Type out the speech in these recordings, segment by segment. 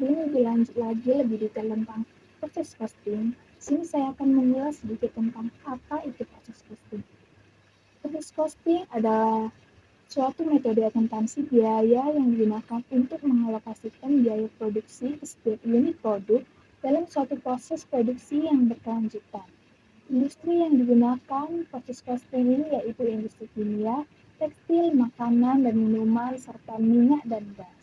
Sebelum lebih lanjut lagi lebih detail tentang proses costing, sini saya akan mengulas sedikit tentang apa itu proses costing. Proses costing adalah suatu metode akuntansi biaya yang digunakan untuk mengalokasikan biaya produksi ke setiap unit produk dalam suatu proses produksi yang berkelanjutan. Industri yang digunakan proses costing ini yaitu industri kimia, tekstil, makanan dan minuman, serta minyak dan gas.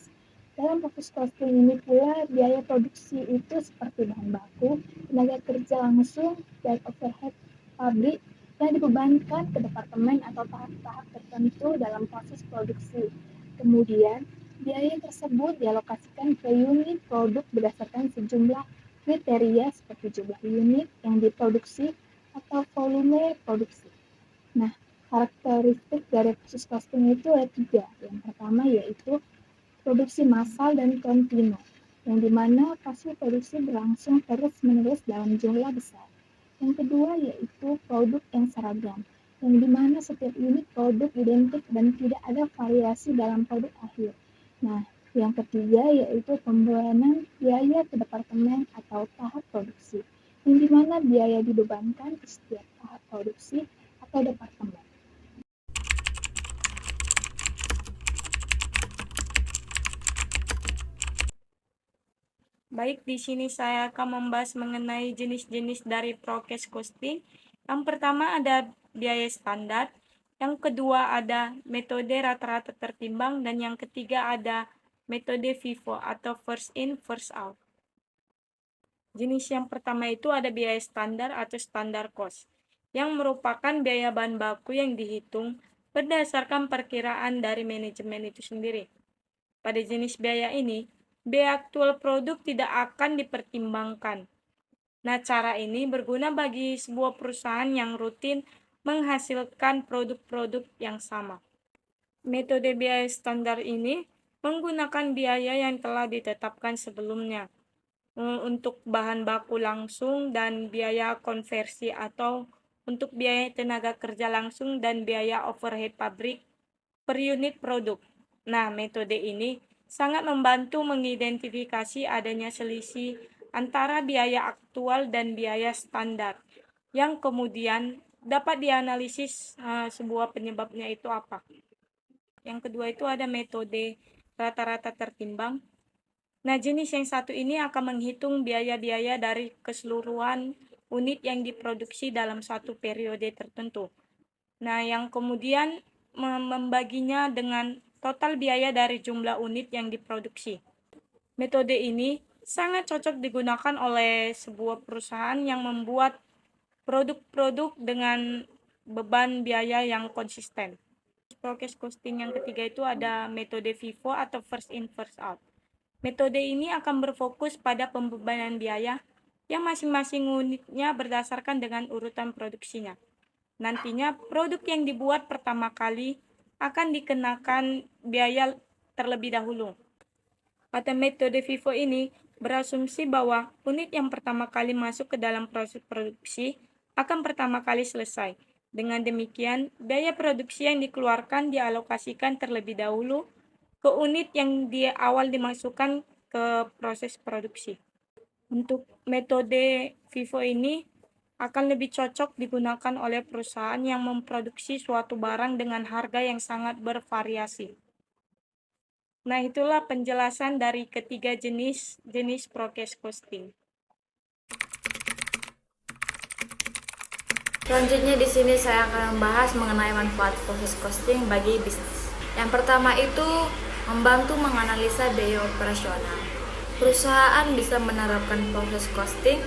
Dalam proses costing ini pula, biaya produksi itu seperti bahan baku, tenaga kerja langsung, dan overhead pabrik yang dibebankan ke departemen atau tahap-tahap tertentu dalam proses produksi. Kemudian, biaya tersebut dialokasikan ke unit produk berdasarkan sejumlah kriteria seperti jumlah unit yang diproduksi atau volume produksi. Nah, karakteristik dari proses costing itu ada 3. Yang pertama yaitu produksi massal dan kontinu, yang dimana proses produksi berlangsung terus-menerus dalam jumlah besar. Yang kedua yaitu produk yang seragam, yang dimana setiap unit produk identik dan tidak ada variasi dalam produk akhir. Nah, yang ketiga yaitu pembebanan biaya ke departemen atau tahap produksi, yang dimana biaya dibebankan ke setiap tahap produksi atau departemen. Baik, di sini saya akan membahas mengenai jenis-jenis dari proses costing. Yang pertama ada biaya standar, yang kedua ada metode rata-rata tertimbang, dan yang ketiga ada metode FIFO atau first in, first out. Jenis yang pertama itu ada biaya standar atau standar cost, yang merupakan biaya bahan baku yang dihitung berdasarkan perkiraan dari manajemen itu sendiri. Pada jenis biaya ini, biaya aktual produk tidak akan dipertimbangkan. Nah, cara ini berguna bagi sebuah perusahaan yang rutin menghasilkan produk-produk yang sama. Metode biaya standar ini menggunakan biaya yang telah ditetapkan sebelumnya untuk bahan baku langsung dan biaya konversi, atau untuk biaya tenaga kerja langsung dan biaya overhead pabrik per unit produk. Nah, metode ini sangat membantu mengidentifikasi adanya selisih antara biaya aktual dan biaya standar, yang kemudian dapat dianalisis sebuah penyebabnya itu apa. Yang kedua itu ada metode rata-rata tertimbang. Nah, jenis yang satu ini akan menghitung biaya-biaya dari keseluruhan unit yang diproduksi dalam satu periode tertentu. Nah, yang kemudian membaginya dengan total biaya dari jumlah unit yang diproduksi. Metode ini sangat cocok digunakan oleh sebuah perusahaan yang membuat produk-produk dengan beban biaya yang konsisten. Proses costing yang ketiga itu ada metode FIFO atau first in, first out. Metode ini akan berfokus pada pembebanan biaya yang masing-masing unitnya berdasarkan dengan urutan produksinya. Nantinya produk yang dibuat pertama kali akan dikenakan biaya terlebih dahulu. Pada metode FIFO ini berasumsi bahwa unit yang pertama kali masuk ke dalam proses produksi akan pertama kali selesai. Dengan demikian, biaya produksi yang dikeluarkan dialokasikan terlebih dahulu ke unit yang di awal dimasukkan ke proses produksi. Untuk metode FIFO ini akan lebih cocok digunakan oleh perusahaan yang memproduksi suatu barang dengan harga yang sangat bervariasi. Nah, itulah penjelasan dari ketiga jenis proses costing. Selanjutnya di sini saya akan membahas mengenai manfaat proses costing bagi bisnis. Yang pertama itu membantu menganalisa biaya operasional. Perusahaan bisa menerapkan proses costing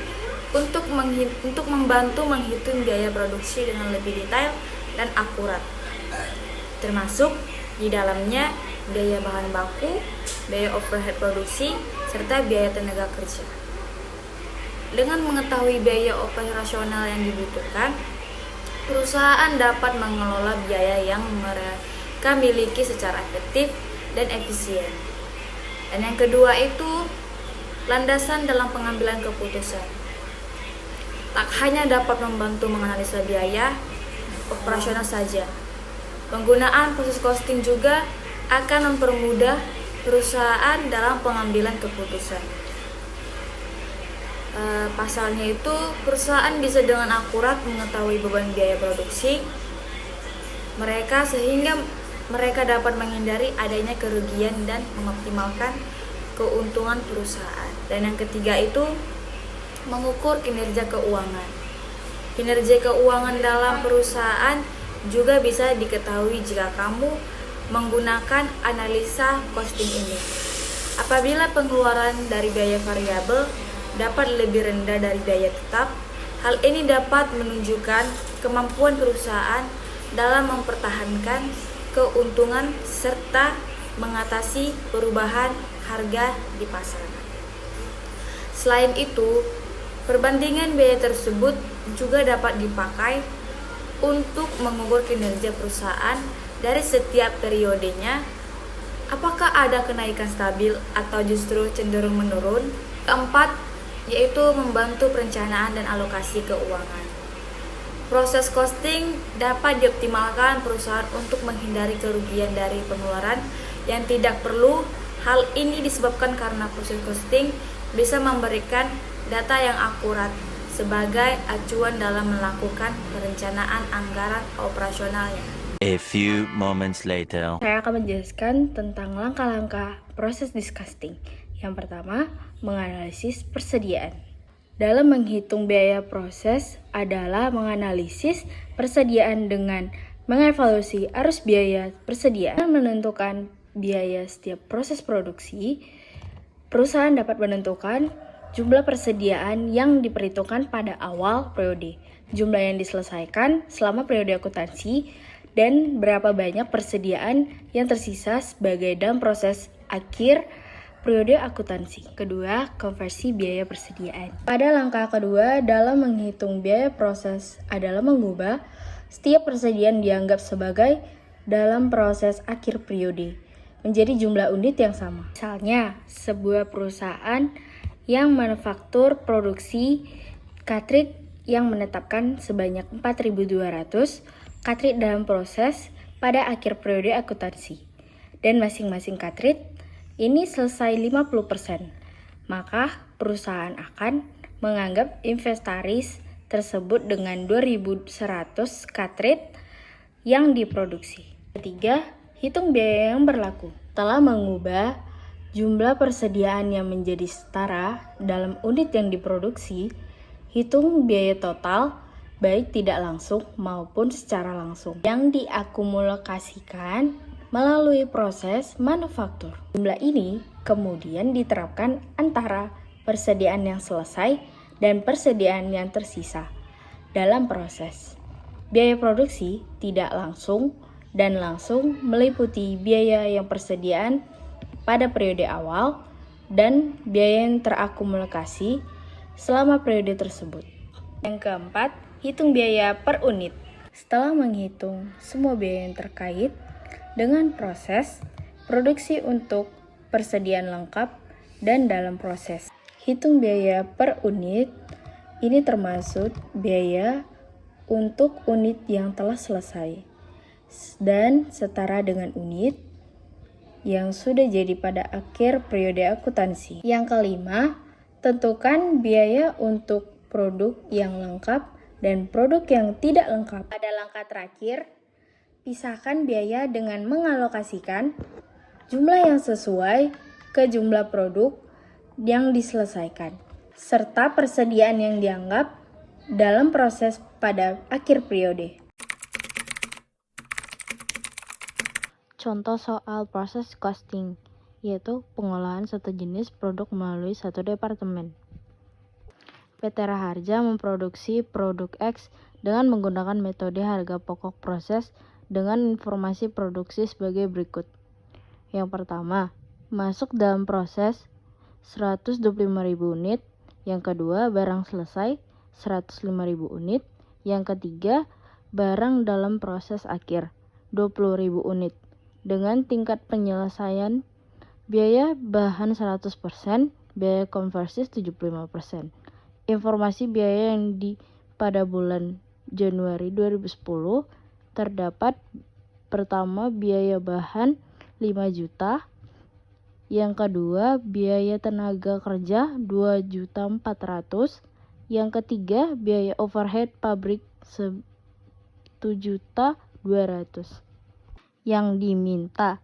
untuk membantu menghitung biaya produksi dengan lebih detail dan akurat, termasuk di dalamnya biaya bahan baku, biaya overhead produksi, serta biaya tenaga kerja. Dengan mengetahui biaya operasional yang dibutuhkan, perusahaan dapat mengelola biaya yang mereka miliki secara efektif dan efisien. Dan yang kedua itu landasan dalam pengambilan keputusan. Tak hanya dapat membantu menganalisa biaya operasional saja, penggunaan proses costing juga akan mempermudah perusahaan dalam pengambilan keputusan. Pasalnya itu, perusahaan bisa dengan akurat mengetahui beban biaya produksi mereka sehingga mereka dapat menghindari adanya kerugian dan mengoptimalkan keuntungan perusahaan. Dan yang ketiga itu mengukur kinerja keuangan. Kinerja keuangan dalam perusahaan juga bisa diketahui jika kamu menggunakan analisa costing ini. Apabila pengeluaran dari biaya variabel dapat lebih rendah dari biaya tetap, hal ini dapat menunjukkan kemampuan perusahaan dalam mempertahankan keuntungan serta mengatasi perubahan harga di pasaran. Selain itu, perbandingan biaya tersebut juga dapat dipakai untuk mengukur kinerja perusahaan dari setiap periodenya, apakah ada kenaikan stabil atau justru cenderung menurun. Keempat, yaitu membantu perencanaan dan alokasi keuangan. Proses costing dapat dioptimalkan perusahaan untuk menghindari kerugian dari pengeluaran yang tidak perlu. Hal ini disebabkan karena proses costing bisa memberikan data yang akurat sebagai acuan dalam melakukan perencanaan anggaran operasionalnya. A few moments later. Saya akan menjelaskan tentang langkah-langkah proses discosting. Yang pertama, menganalisis persediaan. Dalam menghitung biaya proses adalah menganalisis persediaan dengan mengevaluasi arus biaya persediaan dan menentukan biaya setiap proses produksi. Perusahaan dapat menentukan jumlah persediaan yang diperhitungkan pada awal periode, jumlah yang diselesaikan selama periode akuntansi, dan berapa banyak persediaan yang tersisa sebagai dalam proses akhir periode akuntansi. Kedua, konversi biaya persediaan. Pada langkah kedua, dalam menghitung biaya proses adalah mengubah setiap persediaan dianggap sebagai dalam proses akhir periode menjadi jumlah unit yang sama. Misalnya, sebuah perusahaan yang manufaktur produksi cartridge yang menetapkan sebanyak 4.200 cartridge dalam proses pada akhir periode akuntansi, dan masing-masing cartridge ini selesai 50%, maka perusahaan akan menganggap inventaris tersebut dengan 2.100 cartridge yang diproduksi. Ketiga, hitung biaya yang berlaku. Setelah mengubah jumlah persediaan yang menjadi setara dalam unit yang diproduksi, hitung biaya total baik tidak langsung maupun secara langsung yang diakumulasikan melalui proses manufaktur. Jumlah ini kemudian diterapkan antara persediaan yang selesai dan persediaan yang tersisa dalam proses. Biaya produksi tidak langsung dan langsung meliputi biaya yang persediaan pada periode awal dan biaya yang terakumulasi selama periode tersebut. Yang keempat, hitung biaya per unit. Setelah menghitung semua biaya yang terkait dengan proses produksi untuk persediaan lengkap dan dalam proses. Hitung biaya per unit ini termasuk biaya untuk unit yang telah selesai dan setara dengan unit yang sudah jadi pada akhir periode akuntansi. Yang kelima, tentukan biaya untuk produk yang lengkap dan produk yang tidak lengkap. Pada langkah terakhir, pisahkan biaya dengan mengalokasikan jumlah yang sesuai ke jumlah produk yang diselesaikan, serta persediaan yang dianggap dalam proses pada akhir periode. Contoh soal proses costing, yaitu pengolahan satu jenis produk melalui satu departemen. PT Raharja memproduksi produk X dengan menggunakan metode harga pokok proses dengan informasi produksi sebagai berikut. Yang pertama, masuk dalam proses 125.000 unit. Yang kedua, barang selesai 105.000 unit. Yang ketiga, barang dalam proses akhir 20.000 unit. Dengan tingkat penyelesaian biaya bahan 100%, biaya konversi 75%. Informasi biaya yang pada bulan Januari 2010 terdapat pertama biaya bahan 5 juta, Yang kedua, biaya tenaga kerja 2.400.000. Yang ketiga, biaya overhead pabrik 1.200.000. Yang diminta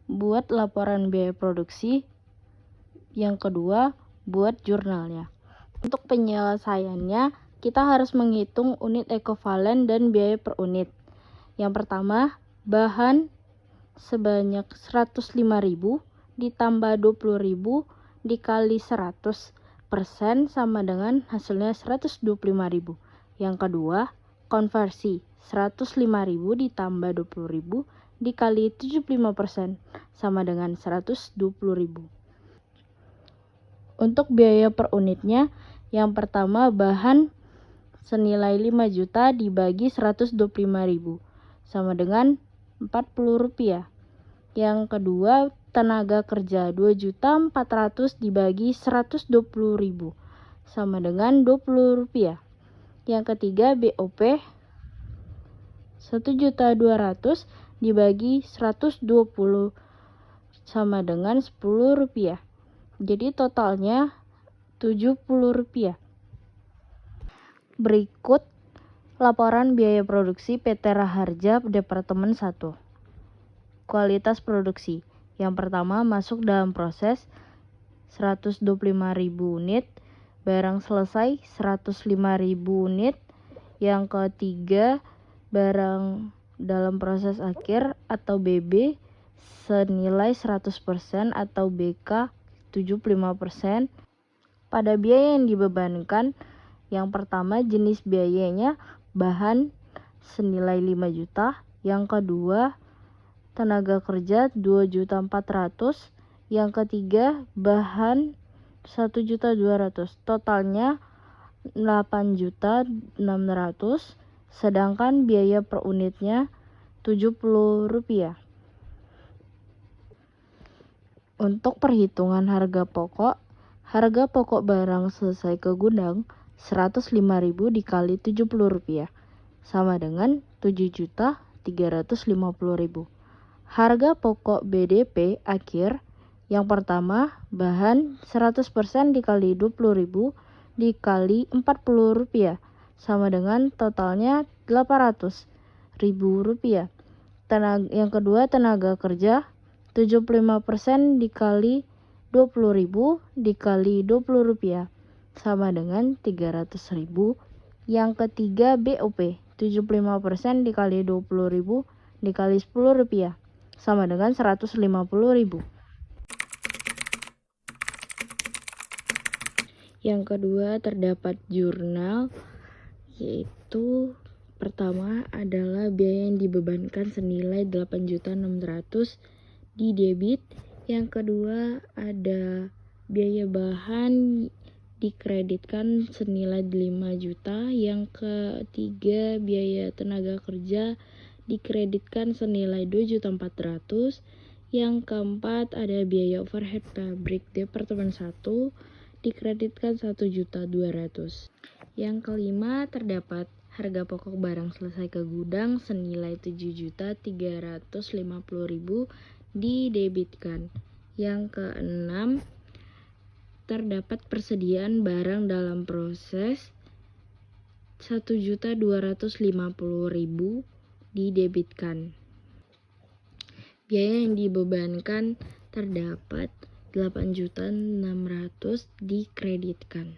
buat laporan biaya produksi. Yang kedua, buat jurnalnya. Untuk penyelesaiannya, kita harus menghitung unit ekivalen dan biaya per unit. Yang pertama, bahan sebanyak 105.000 ditambah 20.000 dikali 100% sama dengan hasilnya 125.000. Yang kedua, konversi 105.000 ditambah 20.000 dikali 75% sama dengan 120.000. Untuk biaya per unitnya, yang pertama bahan senilai 5 juta dibagi 125.000 sama dengan Rp40. Yang kedua, tenaga kerja 2.400.000 dibagi 120.000 sama dengan Rp20. Yang ketiga, BOP 1.200.000 dibagi 120 sama dengan Rp10. Jadi totalnya Rp70. Berikut laporan biaya produksi PT Raharja Departemen 1. Kualitas produksi. Yang pertama, masuk dalam proses 125.000 unit, barang selesai 105.000 unit. Yang ketiga, barang dalam proses akhir atau BB senilai 100% atau BK 75%. Pada biaya yang dibebankan, yang pertama jenis biayanya bahan senilai 5 juta. Yang kedua, tenaga kerja 2.400.000. Yang ketiga, bahan 1.200.000. Totalnya 8.600.000. Sedangkan biaya per unitnya Rp70. Untuk perhitungan harga pokok barang selesai ke gudang 105.000 dikali Rp70 sama dengan Rp7.350.000. Harga pokok BDP akhir, yang pertama bahan 100% dikali Rp20.000 dikali Rp40 sama dengan totalnya Rp800.000. Yang kedua, tenaga kerja 75% dikali Rp20.000 dikali Rp20 sama dengan Rp300.000. Yang ketiga, BOP 75% dikali Rp20.000 dikali Rp10 sama dengan Rp150.000. Yang kedua, terdapat jurnal, yaitu pertama adalah biaya yang dibebankan senilai 8.600.000 di debit. Yang kedua ada biaya bahan dikreditkan senilai 5 juta. Yang ketiga, biaya tenaga kerja dikreditkan senilai 2.400.000. Yang keempat ada biaya overhead pabrik Departemen 1 dikreditkan 1.200.000. Yang kelima, terdapat harga pokok barang selesai ke gudang senilai 7.350.000 didebitkan. Yang keenam, terdapat persediaan barang dalam proses 1.250.000 didebitkan. Biaya yang dibebankan terdapat 8.600.000 dikreditkan.